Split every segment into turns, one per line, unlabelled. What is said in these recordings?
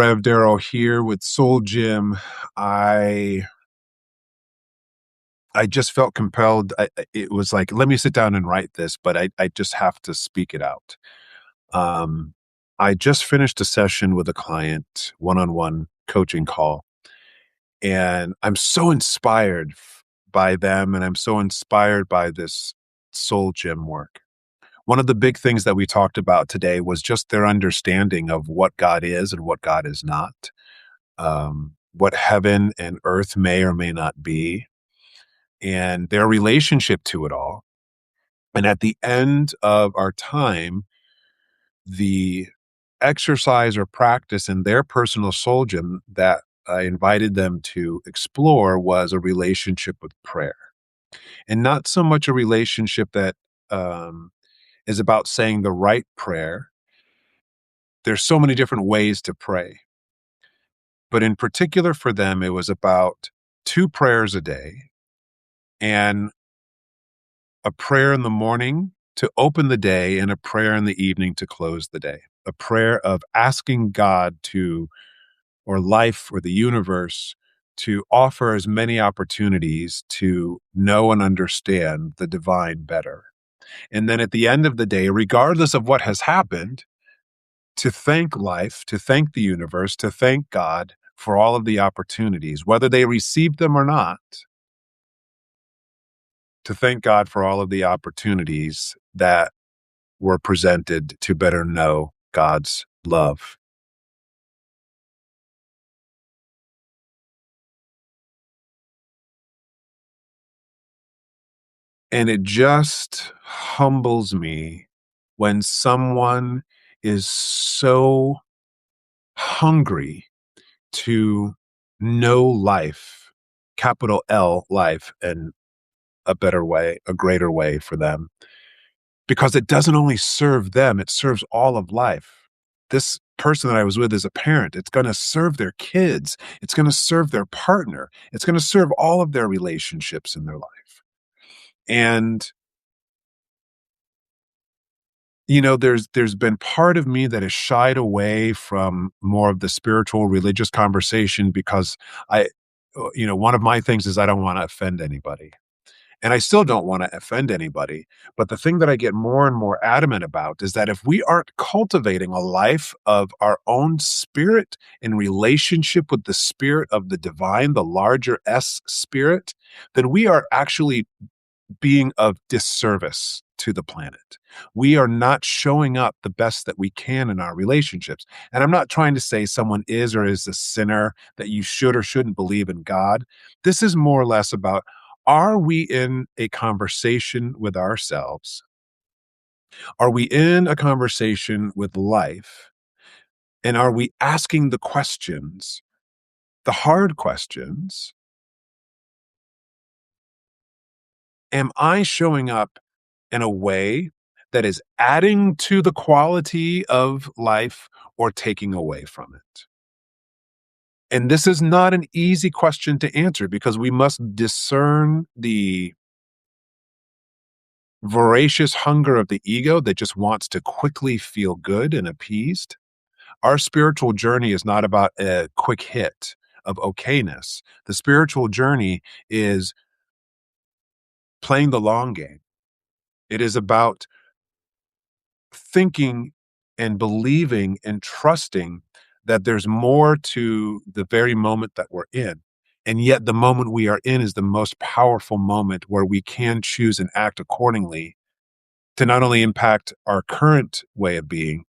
Rev Darrell here with Soul Gym. I I just felt compelled. It was like, let me sit down and write this, but I just have to speak it out. Um, I just finished a session with a client, one-on-one coaching call, and I'm so inspired by them, and I'm so inspired by this Soul Gym work. One of the big things that we talked about today was just their understanding of what God is and what God is not, what heaven and earth may or may not be, and their relationship to it all. And at the end of our time, the exercise or practice in their personal soul gym that I invited them to explore was a relationship with prayer. And not so much a relationship that um, is about saying the right prayer. There's so many different ways to pray. But in particular for them, it was about two prayers a day and a prayer in the morning to open the day and a prayer in the evening to close the day. A prayer of asking God to, or life or the universe, to offer as many opportunities to know and understand the divine better. And then at the end of the day, regardless of what has happened, to thank life, to thank the universe, to thank God for all of the opportunities, whether they received them or not, to thank God for all of the opportunities that were presented to better know God's love. And it just humbles me when someone is so hungry to know life, capital L life, and a better way, a greater way for them, because it doesn't only serve them, it serves all of life. This person that I was with is a parent. It's going to serve their kids. It's going to serve their partner. It's going to serve all of their relationships in their life. And there's been part of me that has shied away from more of the spiritual religious conversation because one of my things is I don't want to offend anybody. And I still don't want to offend anybody. But the thing that I get more and more adamant about is that if we aren't cultivating a life of our own spirit in relationship with the spirit of the divine, the larger S spirit, then we are actually being of disservice to the planet. We are not showing up the best that we can in our relationships. And I'm not trying to say someone is or is a sinner, that you should or shouldn't believe in God. This is more or less about, are we in a conversation with ourselves? Are we in a conversation with life? And are we asking the questions, the hard questions? Am I showing up in a way that is adding to the quality of life or taking away from it? And this is not an easy question to answer because we must discern the voracious hunger of the ego that just wants to quickly feel good and appeased. Our spiritual journey is not about a quick hit of okayness. The spiritual journey is playing the long game. It is about thinking and believing and trusting that there's more to the very moment that we're in. And yet, the moment we are in is the most powerful moment where we can choose and act accordingly to not only impact our current way of being,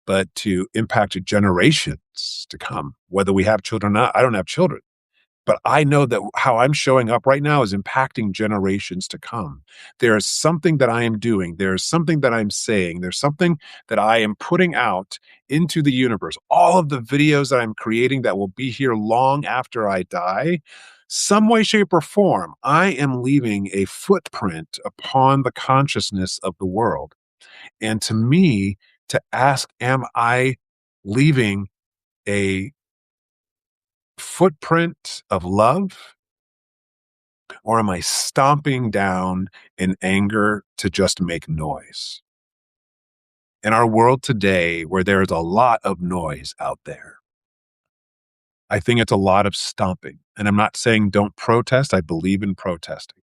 but to impact generations to come, whether we have children or not. I don't have children. But I know that how I'm showing up right now is impacting generations to come. There is something that I am doing. There is something that I'm saying. There's something that I am putting out into the universe. All of the videos that I'm creating that will be here long after I die, some way, shape, or form, I am leaving a footprint upon the consciousness of the world. And to me, to ask, am I leaving a footprint of love, or am I stomping down in anger to just make noise? In our world today, where there is a lot of noise out there, I think it's a lot of stomping. And I'm not saying don't protest. I believe in protesting.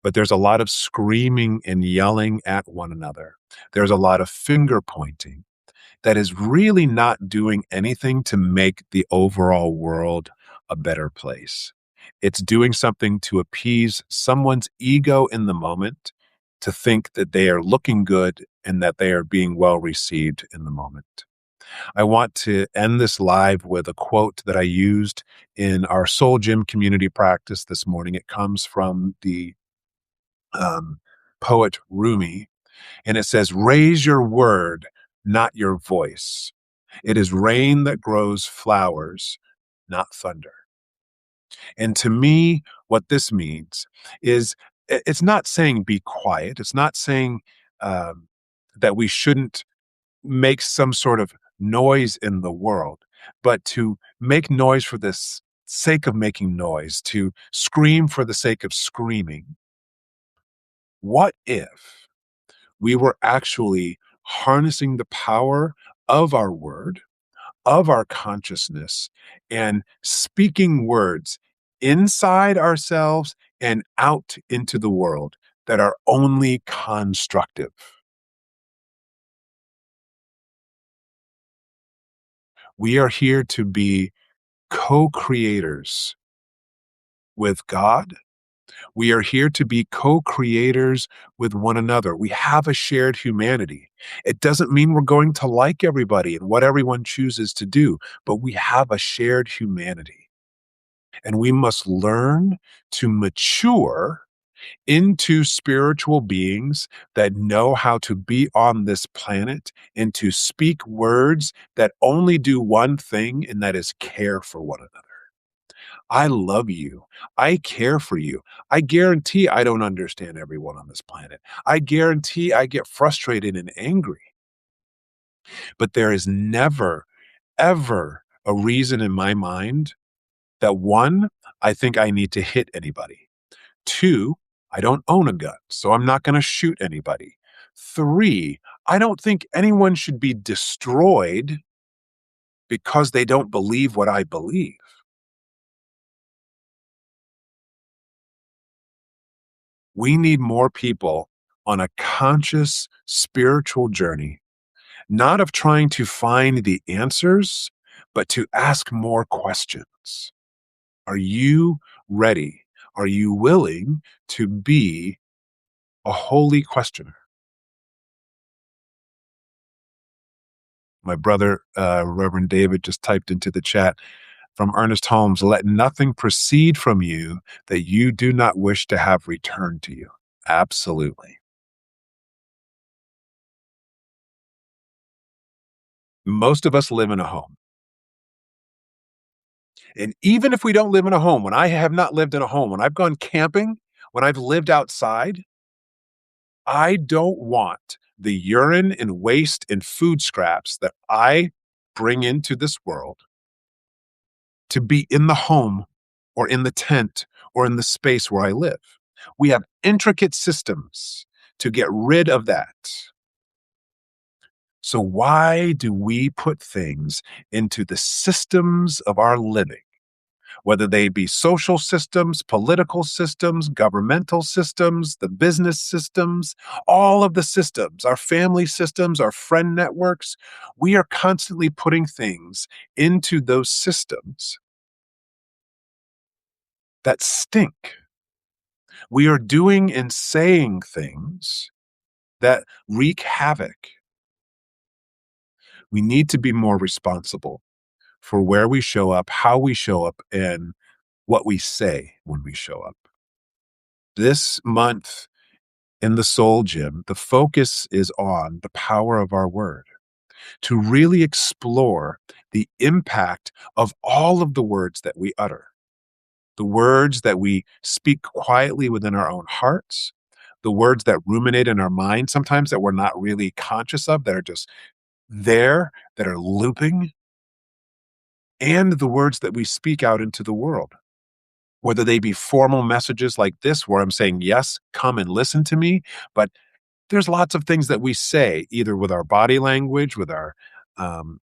But there's a lot of screaming and yelling at one another. There's a lot of finger pointing that is really not doing anything to make the overall world a better place. It's doing something to appease someone's ego in the moment to think that they are looking good and that they are being well received in the moment. I want to end this live with a quote that I used in our Soul Gym community practice this morning. It comes from the um, poet Rumi, and it says, "Raise your word, not your voice. It is rain that grows flowers, not thunder." And to me, what this means is it's not saying be quiet. It's not saying um, that we shouldn't make some sort of noise in the world, but to make noise for this sake of making noise, to scream for the sake of screaming. What if we were actually harnessing the power of our word, of our consciousness, and speaking words inside ourselves and out into the world that are only constructive? We are here to be co creators with God. We are here to be co creators with one another. We have a shared humanity. It doesn't mean we're going to like everybody and what everyone chooses to do, but we have a shared humanity. And we must learn to mature into spiritual beings that know how to be on this planet and to speak words that only do one thing, and that is care for one another. I love you. I care for you. I guarantee I don't understand everyone on this planet. I guarantee I get frustrated and angry. But there is never, ever a reason in my mind that one, I think I need to hit anybody. Two, I don't own a gun, so I'm not going to shoot anybody. Three, I don't think anyone should be destroyed because they don't believe what I believe. We need more people on a conscious spiritual journey, not of trying to find the answers, but to ask more questions. Are you ready? Are you willing to be a holy questioner? My brother, Reverend David, just typed into the chat from Ernest Holmes, "Let nothing proceed from you that you do not wish to have returned to you." Absolutely. Most of us live in a home. And even if we don't live in a home, when I have not lived in a home, when I've gone camping, when I've lived outside, I don't want the urine and waste and food scraps that I bring into this world to be in the home or in the tent or in the space where I live. We have intricate systems to get rid of that. So, why do we put things into the systems of our living, whether they be social systems, political systems, governmental systems, the business systems, all of the systems, our family systems, our friend networks? We are constantly putting things into those systems that stink. We are doing and saying things that wreak havoc. We need to be more responsible for where we show up, how we show up, and what we say when we show up. This month in the Soul Gym, the focus is on the power of our word, to really explore the impact of all of the words that we utter, the words that we speak quietly within our own hearts, the words that ruminate in our mind sometimes that we're not really conscious of, that are just there, that are looping, and the words that we speak out into the world, whether they be formal messages like this, where I'm saying, yes, come and listen to me. But there's lots of things that we say, either with our body language, with our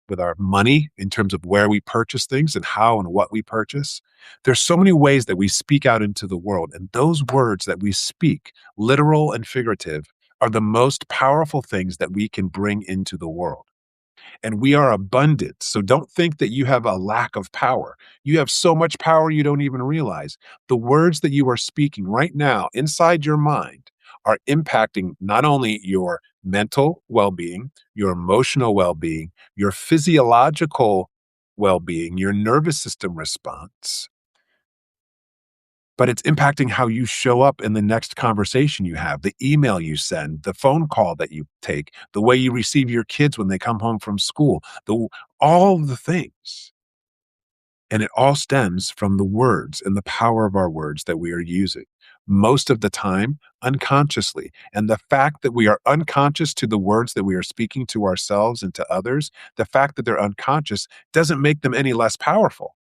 with our money in terms of where we purchase things and how and what we purchase. There's so many ways that we speak out into the world, and those words that we speak, literal and figurative, are the most powerful things that we can bring into the world. And we are abundant. So don't think that you have a lack of power. You have so much power you don't even realize. The words that you are speaking right now inside your mind are impacting not only your mental well being, your emotional well being, your physiological well being, your nervous system response, but it's impacting how you show up in the next conversation you have, the email you send, the phone call that you take, the way you receive your kids when they come home from school, all of the things. And it all stems from the words and the power of our words that we are using, most of the time unconsciously. And the fact that we are unconscious to the words that we are speaking to ourselves and to others, the fact that they're unconscious doesn't make them any less powerful.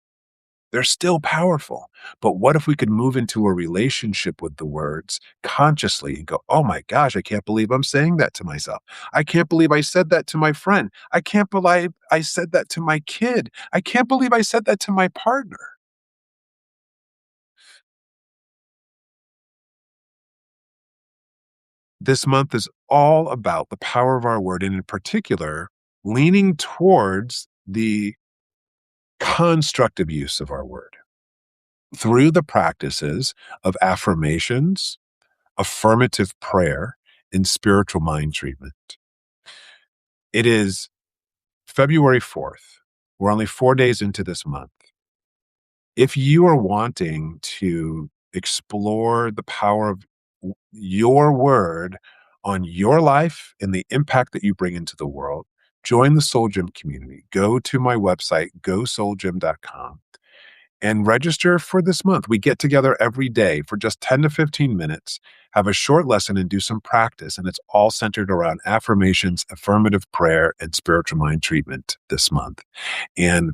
They're still powerful. But what if we could move into a relationship with the words consciously and go, oh my gosh, I can't believe I'm saying that to myself. I can't believe I said that to my friend. I can't believe I said that to my kid. I can't believe I said that to my partner. This month is all about the power of our word, and in particular, leaning towards the constructive use of our word through the practices of affirmations, affirmative prayer, and spiritual mind treatment. It is February 4th. We're only 4 days into this month. If you are wanting to explore the power of your word on your life and the impact that you bring into the world, join the Soul Gym community. Go to my website, gosouljim.com, and register for this month. We get together every day for just 10 to 15 minutes, have a short lesson, and do some practice. And it's all centered around affirmations, affirmative prayer, and spiritual mind treatment this month. And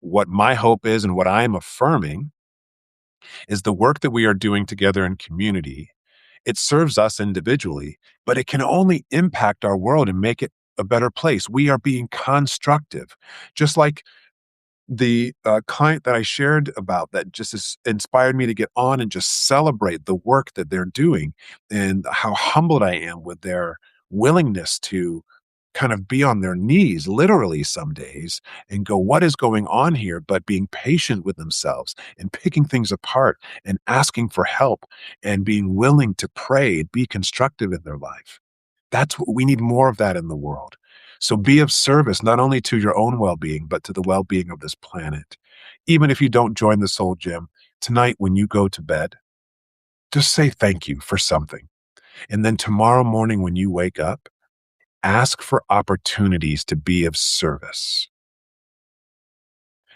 what my hope is and what I'm affirming is the work that we are doing together in community. It serves us individually, but it can only impact our world and make it a better place. We are being constructive, just like the client that I shared about that just inspired me to get on and just celebrate the work that they're doing and how humbled I am with their willingness to kind of be on their knees, literally some days, and go, what is going on here? But being patient with themselves and picking things apart and asking for help and being willing to pray and be constructive in their life. That's what we need, more of that in the world. So be of service, not only to your own well-being, but to the well-being of this planet. Even if you don't join the Soul Gym, tonight when you go to bed, just say thank you for something. And then tomorrow morning when you wake up, ask for opportunities to be of service.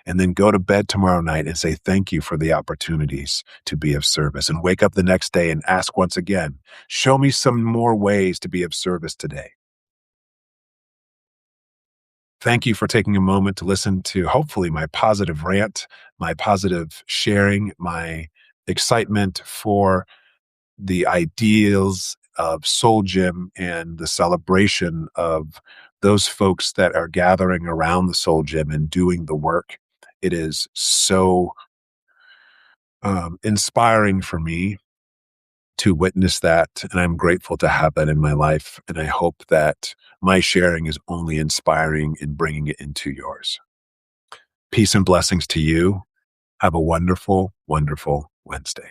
And then go to bed tomorrow night and say thank you for the opportunities to be of service. And wake up the next day and ask once again, show me some more ways to be of service today. Thank you for taking a moment to listen to hopefully my positive rant, my positive sharing, my excitement for the ideals of Soul Gym and the celebration of those folks that are gathering around the Soul Gym and doing the work. It is so inspiring for me to witness that. And I'm grateful to have that in my life. And I hope that my sharing is only inspiring and bringing it into yours. Peace and blessings to you. Have a wonderful, wonderful Wednesday.